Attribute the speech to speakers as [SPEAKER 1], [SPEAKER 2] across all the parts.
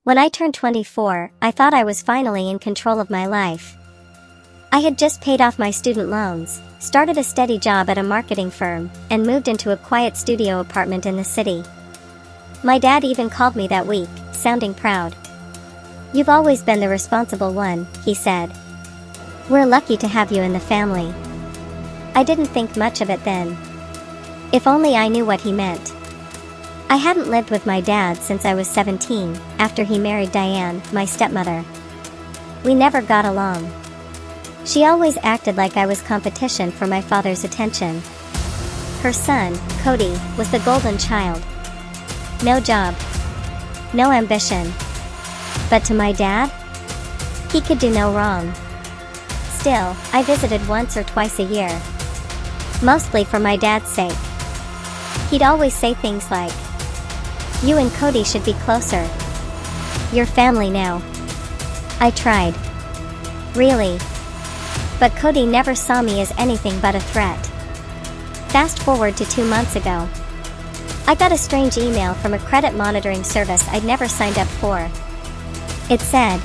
[SPEAKER 1] When I turned 24, I thought I was finally in control of my life. I had just paid off my student loans, started a steady job at a marketing firm, and moved into a quiet studio apartment in the city. My dad even called me that week, sounding proud. "You've always been the responsible one," he said. "We're lucky to have you in the family." I didn't think much of it then. If only I knew what he meant. I hadn't lived with my dad since I was 17, after he married Diane, my stepmother. We never got along. She always acted like I was competition for my father's attention. Her son, Cody, was the golden child. No job. No ambition. But to my dad? He could do no wrong. Still, I visited once or twice a year. Mostly for my dad's sake. He'd always say things like, "You and Cody should be closer. You're family now." I tried. Really. But Cody never saw me as anything but a threat. Fast forward to 2 months ago. I got a strange email from a credit monitoring service I'd never signed up for. It said,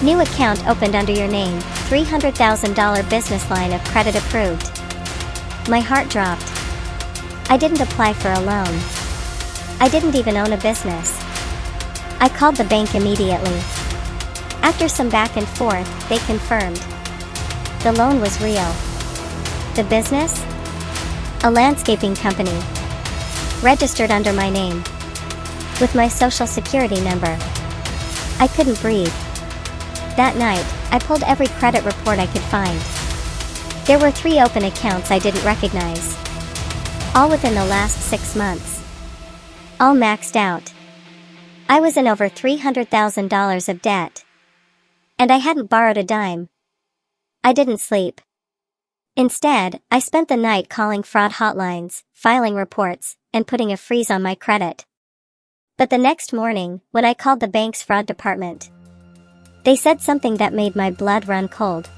[SPEAKER 1] "New account opened under your name, $300,000 business line of credit approved." My heart dropped. I didn't apply for a loan. I didn't even own a business. I called the bank immediately. After some back and forth, they confirmed. The loan was real. The business? A landscaping company. Registered under my name. With my social security number. I couldn't breathe. That night, I pulled every credit report I could find. There were 3 open accounts I didn't recognize. All within the last 6 months. All maxed out. I was in over $300,000 of debt. And I hadn't borrowed a dime. I didn't sleep. Instead, I spent the night calling fraud hotlines, filing reports, and putting a freeze on my credit. But the next morning, when I called the bank's fraud department, they said something that made my blood run cold.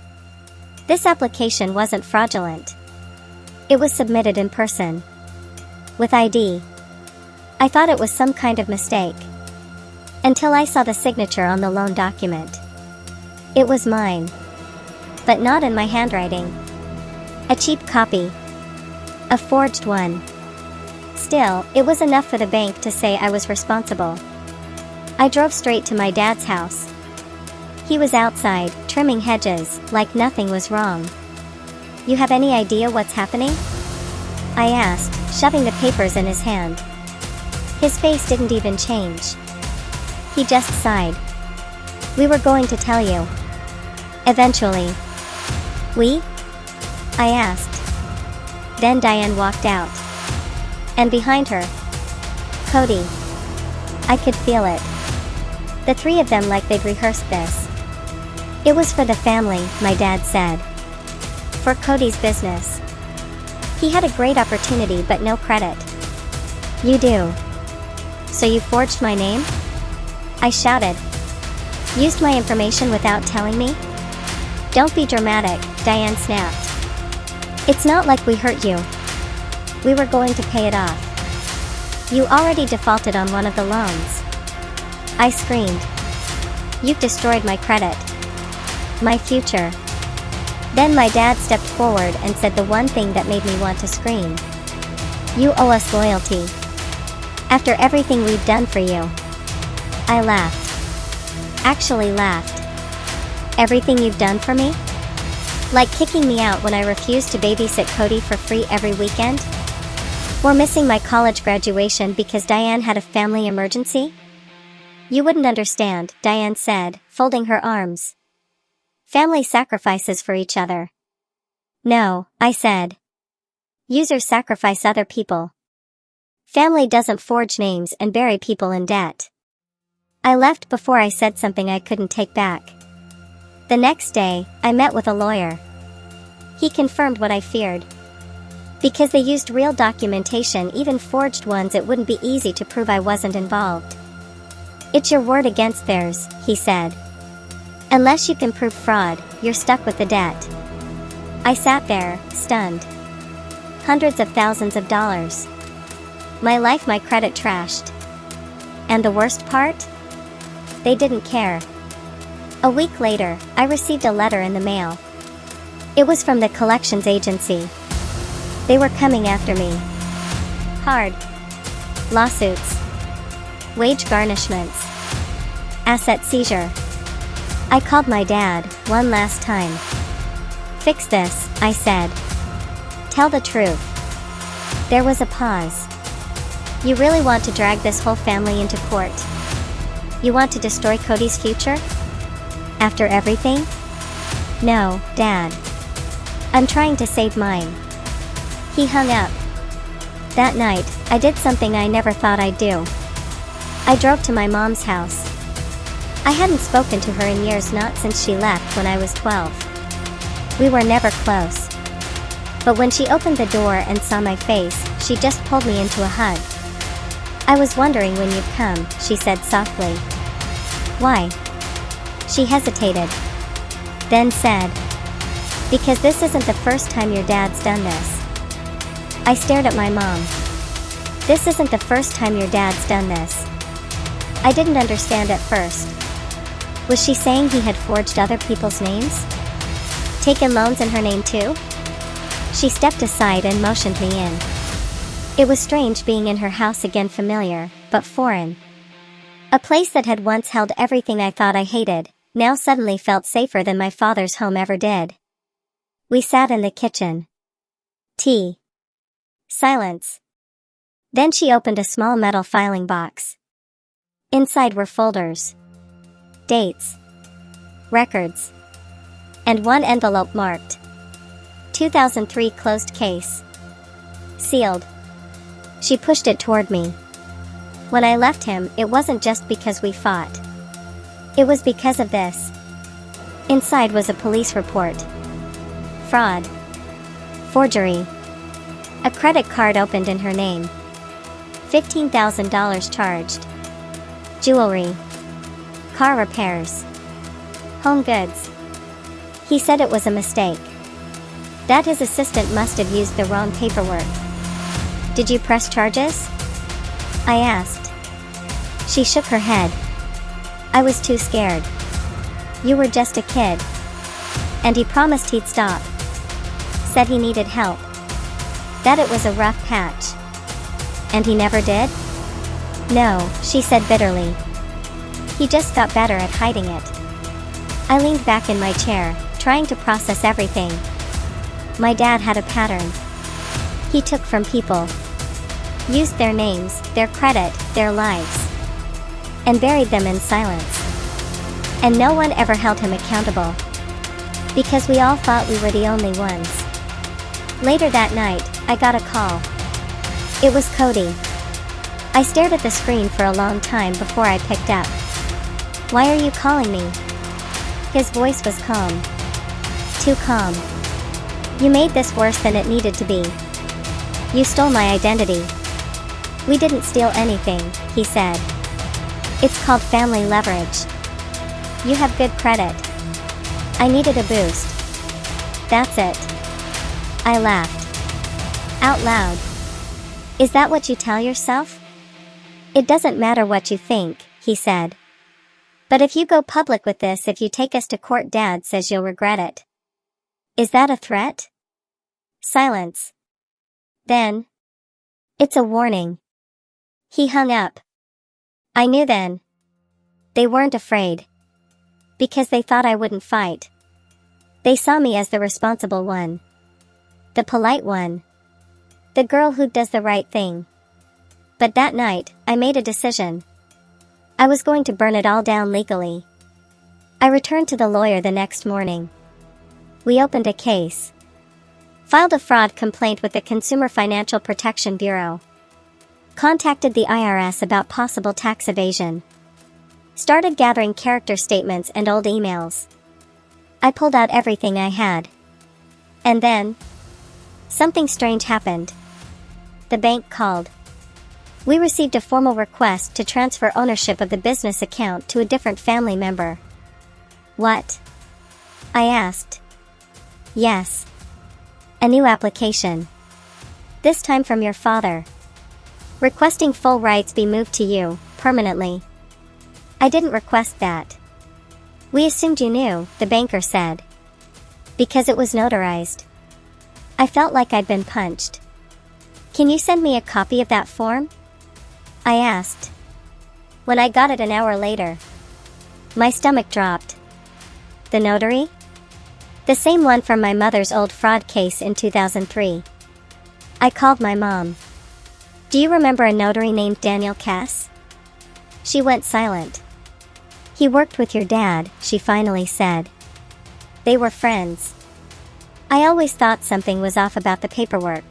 [SPEAKER 1] This application wasn't fraudulent. It was submitted in person. With ID. I thought it was some kind of mistake. Until I saw the signature on the loan document. It was mine. But not in my handwriting. A cheap copy. A forged one. Still, it was enough for the bank to say I was responsible. I drove straight to my dad's house. He was outside, trimming hedges, like nothing was wrong. "You have any idea what's happening?" I asked, shoving the papers in his hand. His face didn't even change. He just sighed. "We were going to tell you. Eventually." "We?" I asked. Then Diane walked out. And behind her, Cody. I could feel it. The 3 of them like they'd rehearsed this. It was for the family, my dad said. For Cody's business. He had a great opportunity but no credit. "You do? So you forged my name?" I shouted. "Used my information without telling me?" "Don't be dramatic," Diane snapped. "It's not like we hurt you. We were going to pay it off. You already defaulted on one of the loans." I screamed. "You've destroyed my credit. My future." Then my dad stepped forward and said the one thing that made me want to scream. "You owe us loyalty. After everything we've done for you." I laughed. Actually laughed. "Everything you've done for me? Like kicking me out when I refused to babysit Cody for free every weekend? Or missing my college graduation because Diane had a family emergency?" "You wouldn't understand," Diane said, folding her arms. "Family sacrifices for each other." "No," I said. "Users sacrifice other people. Family doesn't forge names and bury people in debt." I left before I said something I couldn't take back. The next day, I met with a lawyer. He confirmed what I feared. Because they used real documentation, even forged ones, it wouldn't be easy to prove I wasn't involved. "It's your word against theirs," he said. "Unless you can prove fraud, you're stuck with the debt." I sat there, stunned. Hundreds of thousands of dollars. My life, my credit trashed. And the worst part? They didn't care. A week later, I received a letter in the mail. It was from the collections agency. They were coming after me. Hard. Lawsuits. Wage garnishments. Asset seizure. I called my dad, one last time. Fix this, I said. Tell the truth. There was a pause. You really want to drag this whole family into court? You want to destroy Cody's future? After everything? No, Dad. I'm trying to save mine. He hung up. That night, I did something I never thought I'd do. I drove to my mom's house. I hadn't spoken to her in years, not since she left when I was 12. We were never close. But when she opened the door and saw my face, she just pulled me into a hug. I was wondering when you'd come, she said softly. Why? She hesitated. Then said, because this isn't the first time your dad's done this. I stared at my mom. This isn't the first time your dad's done this. I didn't understand at first. Was she saying he had forged other people's names? Taken loans in her name too? She stepped aside and motioned me in. It was strange being in her house again, familiar, but foreign. A place that had once held everything I thought I hated, now suddenly felt safer than my father's home ever did. We sat in the kitchen. Tea. Silence. Then she opened a small metal filing box. Inside were folders. Dates. Records. And one envelope marked 2003 closed case. Sealed. She pushed it toward me. When I left him, it wasn't just because we fought. It was because of this. Inside was a police report. Fraud. Forgery. A credit card opened in her name. $15,000 charged. Jewelry. Car repairs. Home goods. He said it was a mistake. That his assistant must have used the wrong paperwork. Did you press charges? I asked. She shook her head. I was too scared. You were just a kid. And he promised he'd stop. Said he needed help. That it was a rough patch. And he never did? No, she said bitterly. He just got better at hiding it. I leaned back in my chair, trying to process everything. My dad had a pattern. He took from people. Used their names, their credit, their lives. And buried them in silence. And no one ever held him accountable. Because we all thought we were the only ones. Later that night, I got a call. It was Cody. I stared at the screen for a long time before I picked up. Why are you calling me? His voice was calm. Too calm. You made this worse than it needed to be. You stole my identity. We didn't steal anything, he said. It's called family leverage. You have good credit. I needed a boost. That's it. I laughed. Out loud. Is that what you tell yourself? It doesn't matter what you think, he said. But if you go public with this, if you take us to court, Dad says you'll regret it. Is that a threat? Silence. Then. It's a warning. He hung up. I knew then. They weren't afraid. Because they thought I wouldn't fight. They saw me as the responsible one. The polite one. The girl who does the right thing. But that night, I made a decision. I was going to burn it all down legally. I returned to the lawyer the next morning. We opened a case. Filed a fraud complaint with the Consumer Financial Protection Bureau. Contacted the IRS about possible tax evasion. Started gathering character statements and old emails. I pulled out everything I had. And then, something strange happened. The bank called. We received a formal request to transfer ownership of the business account to a different family member. What? I asked. Yes. A new application. This time from your father. Requesting full rights be moved to you, permanently. I didn't request that. We assumed you knew, the banker said. Because it was notarized. I felt like I'd been punched. Can you send me a copy of that form? I asked. When I got it an hour later, my stomach dropped. The notary? The same one from my mother's old fraud case in 2003. I called my mom. Do you remember a notary named Daniel Cass? She went silent. He worked with your dad, she finally said. They were friends. I always thought something was off about the paperwork.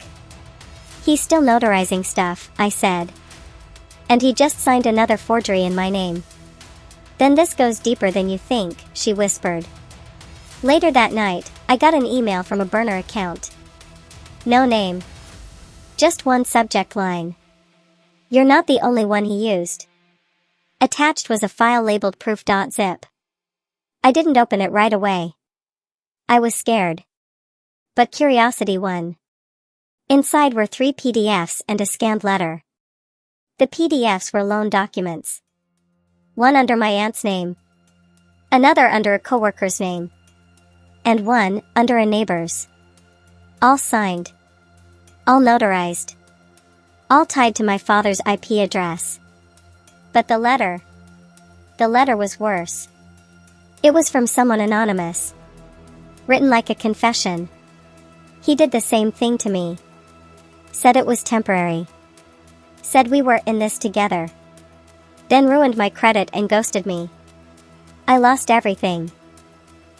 [SPEAKER 1] He's still notarizing stuff, I said. And he just signed another forgery in my name. Then this goes deeper than you think, she whispered. Later that night, I got an email from a burner account. No name. Just one subject line. You're not the only one he used. Attached was a file labeled proof.zip. I didn't open it right away. I was scared. But curiosity won. Inside were 3 PDFs and a scanned letter. The PDFs were loan documents. One under my aunt's name. Another under a coworker's name. And one under a neighbor's. All signed. All notarized. All tied to my father's IP address. But the letter was worse. It was from someone anonymous. Written like a confession. He did the same thing to me. Said it was temporary. Said we were in this together. Then ruined my credit and ghosted me. I lost everything.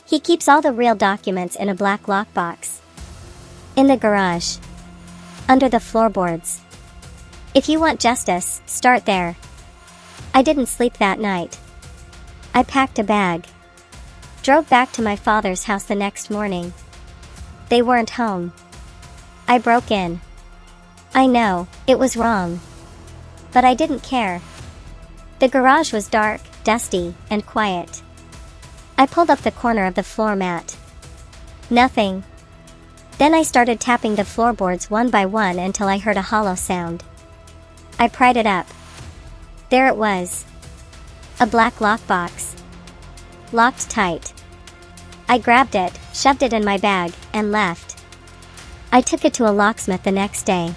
[SPEAKER 1] He keeps all the real documents in a black lockbox. In the garage. Under the floorboards. If you want justice, start there. I didn't sleep that night. I packed a bag. Drove back to my father's house the next morning. They weren't home. I broke in. I know, it was wrong. But I didn't care. The garage was dark, dusty, and quiet. I pulled up the corner of the floor mat. Nothing. Then I started tapping the floorboards one by one until I heard a hollow sound. I pried it up. There it was. A black lockbox. Locked tight. I grabbed it, shoved it in my bag, and left. I took it to a locksmith the next day.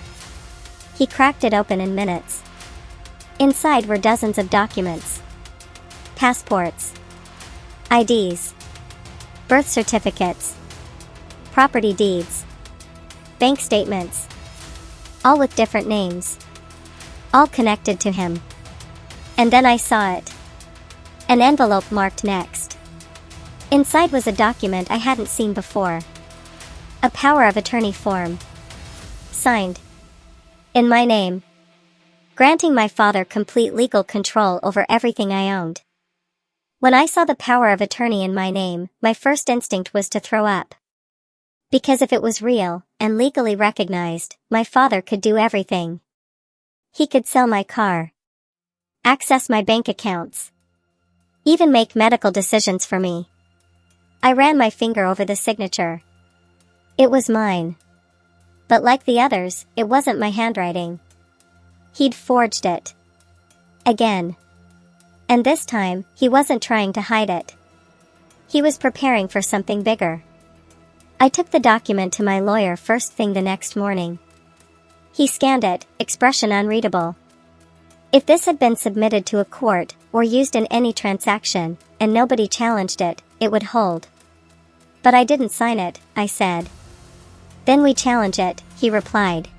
[SPEAKER 1] He cracked it open in minutes. Inside were dozens of documents. Passports. IDs. Birth certificates. Property deeds. Bank statements. All with different names. All connected to him. And then I saw it. An envelope marked next. Inside was a document I hadn't seen before. A power of attorney form. Signed. In my name. Granting my father complete legal control over everything I owned. When I saw the power of attorney in my name, my first instinct was to throw up. Because if it was real, and legally recognized, my father could do everything. He could sell my car. Access my bank accounts. Even make medical decisions for me. I ran my finger over the signature. It was mine. But like the others, it wasn't my handwriting. He'd forged it. Again. And this time, he wasn't trying to hide it. He was preparing for something bigger. I took the document to my lawyer first thing the next morning. He scanned it, expression unreadable. If this had been submitted to a court, or used in any transaction, and nobody challenged it, it would hold. But I didn't sign it, I said. Then we challenge it, he replied.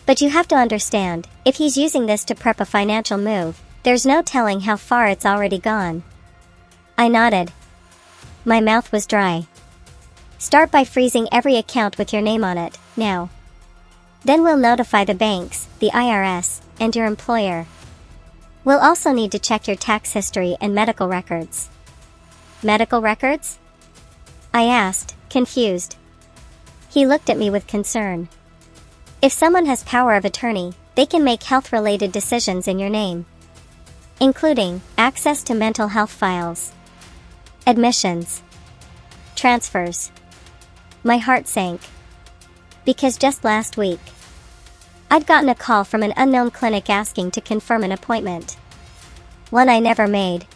[SPEAKER 1] But you have to understand, if he's using this to prep a financial move, there's no telling how far it's already gone. I nodded. My mouth was dry. Start by freezing every account with your name on it, now. Then we'll notify the banks, the IRS, and your employer. We'll also need to check your tax history and medical records. Medical records? I asked, confused. He looked at me with concern. If someone has power of attorney, they can make health-related decisions in your name. Including access to mental health files. Admissions. Transfers. My heart sank. Because just last week, I'd gotten a call from an unknown clinic asking to confirm an appointment. One I never made.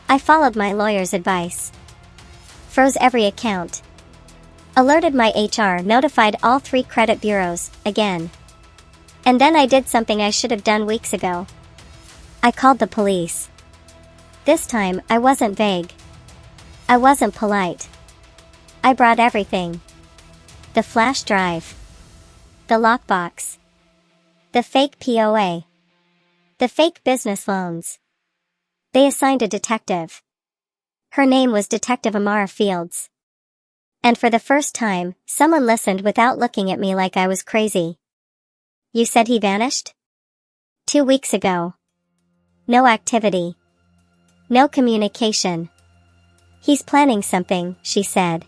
[SPEAKER 1] I followed my lawyer's advice. Froze every account. Alerted my HR, notified all 3 credit bureaus, again. And then I did something I should have done weeks ago. I called the police. This time, I wasn't vague. I wasn't polite. I brought everything. The flash drive. The lockbox. The fake POA. The fake business loans. They assigned a detective. Her name was Detective Amara Fields. And for the first time, someone listened without looking at me like I was crazy. You said he vanished? 2 weeks ago. No activity. No communication. He's planning something, she said.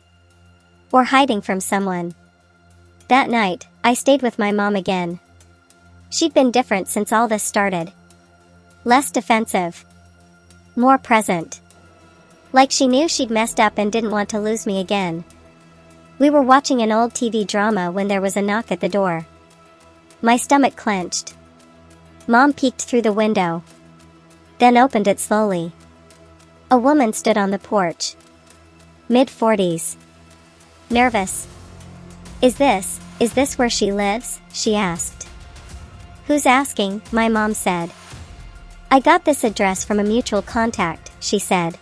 [SPEAKER 1] Or hiding from someone. That night, I stayed with my mom again. She'd been different since all this started. Less defensive. More present. Like she knew she'd messed up and didn't want to lose me again. We were watching an old TV drama when there was a knock at the door. My stomach clenched. Mom peeked through the window. Then opened it slowly. A woman stood on the porch. Mid-40s. Nervous. Is this where she lives? She asked. Who's asking? My mom said. I got this address from a mutual contact, she said.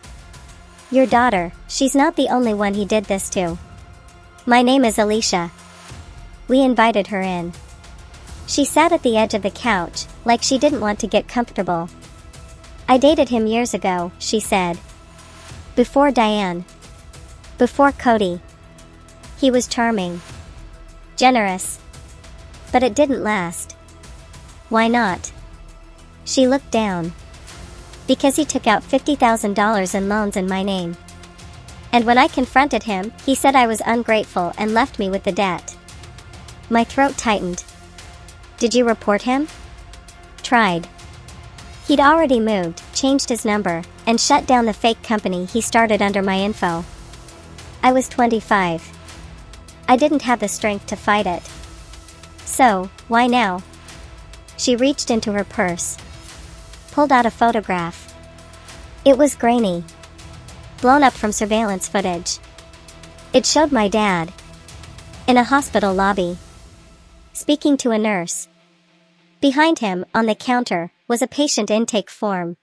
[SPEAKER 1] Your daughter, she's not the only one he did this to. My name is Alicia. We invited her in. She sat at the edge of the couch, like she didn't want to get comfortable. I dated him years ago, she said. Before Diane. Before Cody. He was charming. Generous. But it didn't last. Why not? She looked down. Because he took out $50,000 in loans in my name. And when I confronted him, he said I was ungrateful and left me with the debt. My throat tightened. Did you report him? Tried. He'd already moved, changed his number, and shut down the fake company he started under my info. I was 25. I didn't have the strength to fight it. So, why now? She reached into her purse. Pulled out a photograph. It was grainy. Blown up from surveillance footage. It showed my dad. In a hospital lobby. Speaking to a nurse. Behind him, on the counter, was a patient intake form.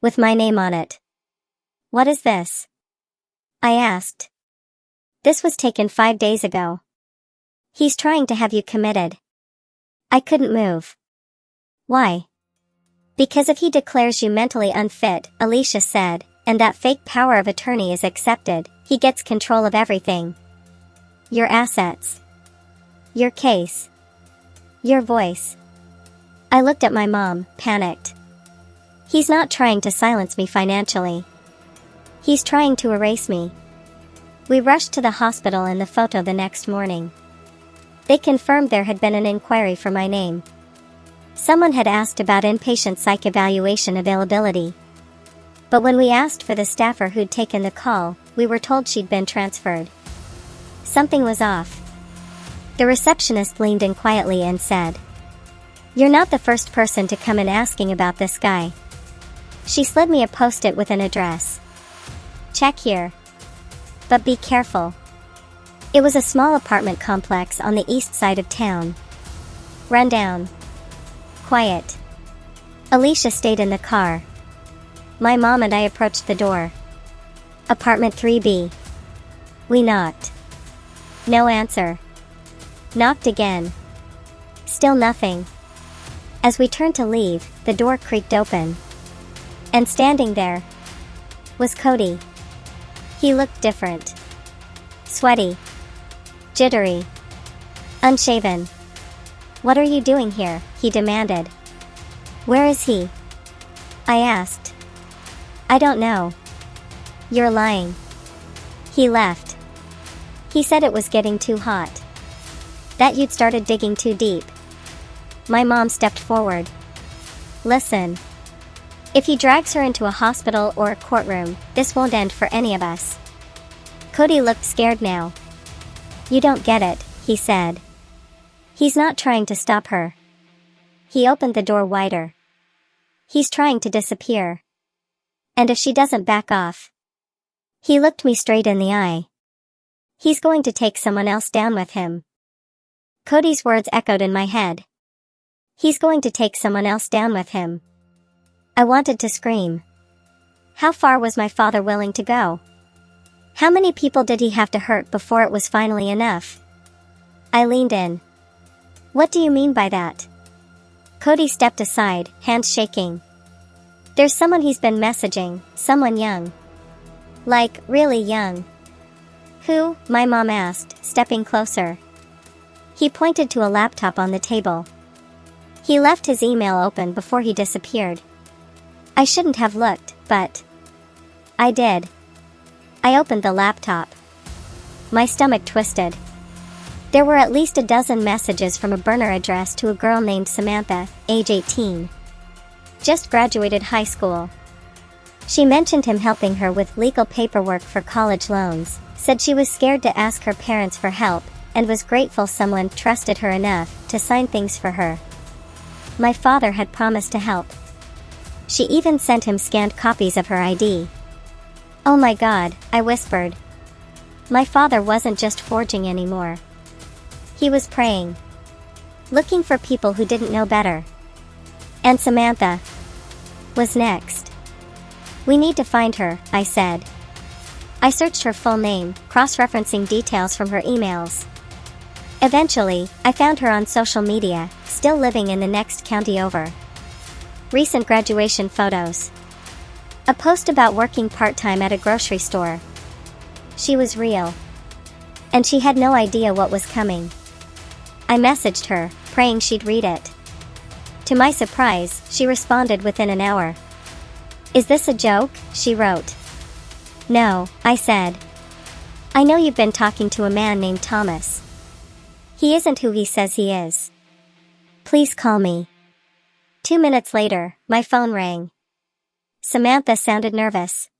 [SPEAKER 1] With my name on it. What is this? I asked. This was taken 5 days ago. He's trying to have you committed. I couldn't move. Why? Because if he declares you mentally unfit, Alicia said, and that fake power of attorney is accepted, he gets control of everything. Your assets. Your case. Your voice. I looked at my mom, panicked. He's not trying to silence me financially. He's trying to erase me. We rushed to the hospital and the photo the next morning. They confirmed there had been an inquiry for my name. Someone had asked about inpatient psych evaluation availability. But when we asked for the staffer who'd taken the call, we were told she'd been transferred. Something was off. The receptionist leaned in quietly and said, "You're not the first person to come in asking about this guy." She slid me a post-it with an address. Check here. But be careful. It was a small apartment complex on the east side of town. Rundown. Quiet. Alicia stayed in the car. My mom and I approached the door. Apartment 3B. We knocked. No answer. Knocked again. Still nothing. As we turned to leave, the door creaked open. And standing there was Cody. He looked different. Sweaty. Jittery. Unshaven. "What are you doing here?" he demanded. "Where is he?" I asked. "I don't know." "You're lying." He left. He said it was getting too hot. That you'd started digging too deep. My mom stepped forward. "Listen. If he drags her into a hospital or a courtroom, this won't end for any of us." Cody looked scared now. "You don't get it," he said. "He's not trying to stop her." He opened the door wider. He's trying to disappear. And if she doesn't back off. He looked me straight in the eye. He's going to take someone else down with him. Cody's words echoed in my head. He's going to take someone else down with him. I wanted to scream. How far was my father willing to go? How many people did he have to hurt before it was finally enough? I leaned in. What do you mean by that? Cody stepped aside, hands shaking. There's someone he's been messaging, someone young. Like, really young. Who? My mom asked, stepping closer. He pointed to a laptop on the table. He left his email open before he disappeared. I shouldn't have looked, but I did. I opened the laptop. My stomach twisted. There were at least a dozen messages from a burner addressed to a girl named Samantha, age 18. Just graduated high school. She mentioned him helping her with legal paperwork for college loans, said she was scared to ask her parents for help, and was grateful someone trusted her enough to sign things for her. My father had promised to help. She even sent him scanned copies of her ID. Oh my God, I whispered. My father wasn't just forging anymore. He was praying. Looking for people who didn't know better. And Samantha was next. We need to find her, I said. I searched her full name, cross-referencing details from her emails. Eventually, I found her on social media, still living in the next county over. Recent graduation photos. A post about working part-time at a grocery store. She was real. And she had no idea what was coming. I messaged her, praying she'd read it. To my surprise, she responded within an hour. Is this a joke? She wrote. No, I said. I know you've been talking to a man named Thomas. He isn't who he says he is. Please call me. 2 minutes later, my phone rang. Samantha sounded nervous.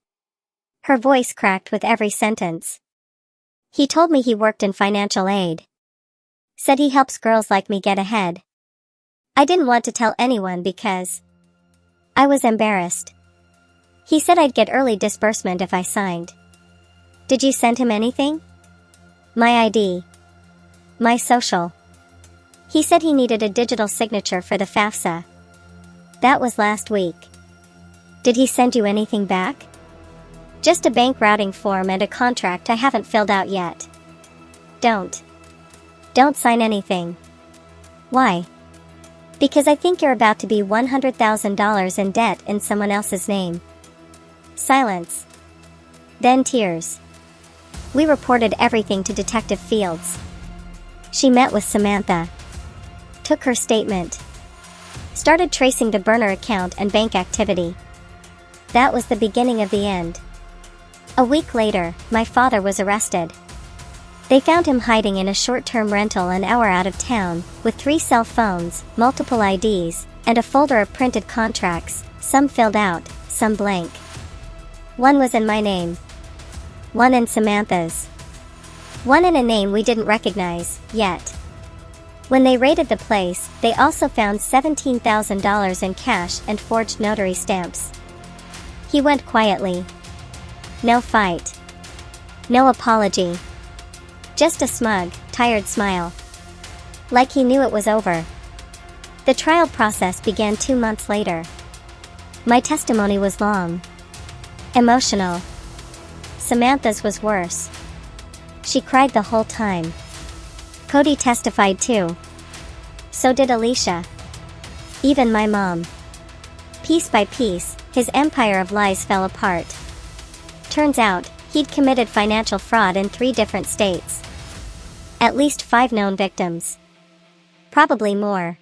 [SPEAKER 1] Her voice cracked with every sentence. He told me he worked in financial aid. Said he helps girls like me get ahead. I didn't want to tell anyone because I was embarrassed. He said I'd get early disbursement if I signed. Did you send him anything? My ID. My social. He said he needed a digital signature for the FAFSA. That was last week. Did he send you anything back? Just a bank routing form and a contract I haven't filled out yet. Don't sign anything. Why? Because I think you're about to be $100,000 in debt in someone else's name. Silence. Then tears. We reported everything to Detective Fields. She met with Samantha. Took her statement. Started tracing the burner account and bank activity. That was the beginning of the end. A week later, my father was arrested. They found him hiding in a short-term rental an hour out of town, with 3 cell phones, multiple IDs, and a folder of printed contracts, some filled out, some blank. One was in my name. One in Samantha's. One in a name we didn't recognize, yet. When they raided the place, they also found $17,000 in cash and forged notary stamps. He went quietly. No fight. No apology. Just a smug, tired smile. Like he knew it was over. The trial process began 2 months later. My testimony was long. Emotional. Samantha's was worse. She cried the whole time. Cody testified too. So did Alicia. Even my mom. Piece by piece, his empire of lies fell apart. Turns out, he'd committed financial fraud in 3 different states. At least 5 known victims. Probably more.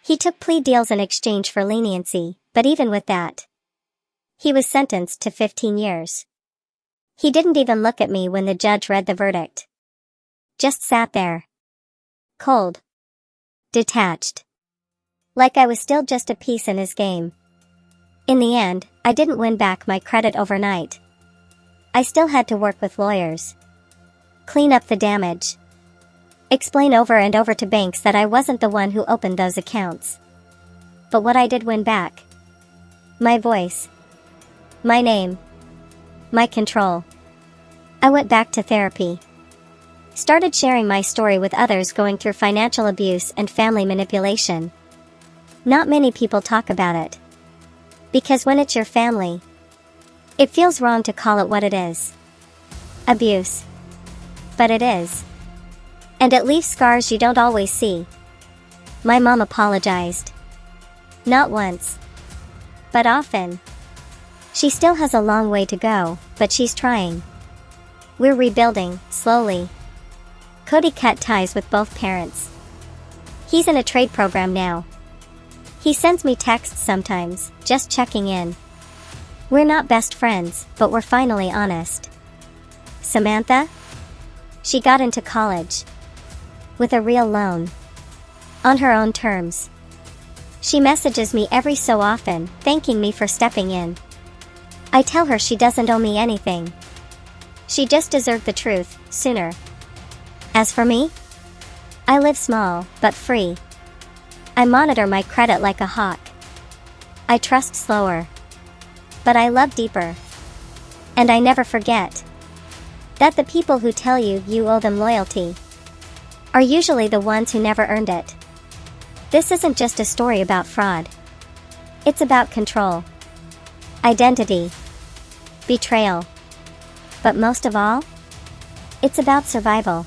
[SPEAKER 1] He took plea deals in exchange for leniency, but even with that, he was sentenced to 15 years. He didn't even look at me when the judge read the verdict. Just sat there. Cold. Detached. Like I was still just a piece in his game. In the end, I didn't win back my credit overnight. I still had to work with lawyers. Clean up the damage. Explain over and over to banks that I wasn't the one who opened those accounts. But what I did win back My voice. My name. My control. I went back to therapy. Started sharing my story with others going through financial abuse and family manipulation. Not many people talk about it. Because when it's your family, it feels wrong to call it what it is. Abuse. But it is. And it leaves scars you don't always see. My mom apologized. Not once. But often. She still has a long way to go, but she's trying. We're rebuilding, slowly. Cody cut ties with both parents. He's in a trade program now. He sends me texts sometimes, just checking in. We're not best friends, but we're finally honest. Samantha? She got into college. With a real loan. On her own terms. She messages me every so often, thanking me for stepping in. I tell her she doesn't owe me anything. She just deserved the truth, sooner. As for me? I live small, but free. I monitor my credit like a hawk. I trust slower. But I love deeper. And I never forget that the people who tell you you owe them loyalty are usually the ones who never earned it. This isn't just a story about fraud. It's about control. Identity. Betrayal. But most of all, it's about survival.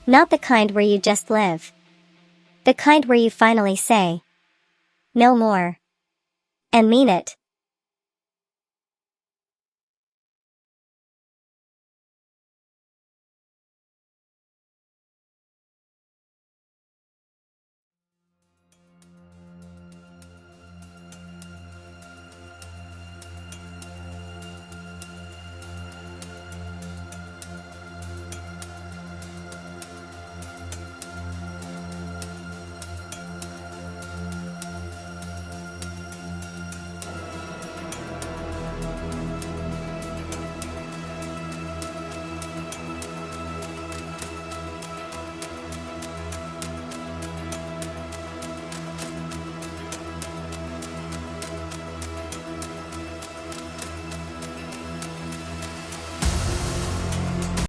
[SPEAKER 1] Not the kind where you just live. The kind where you finally say, no more. And mean it.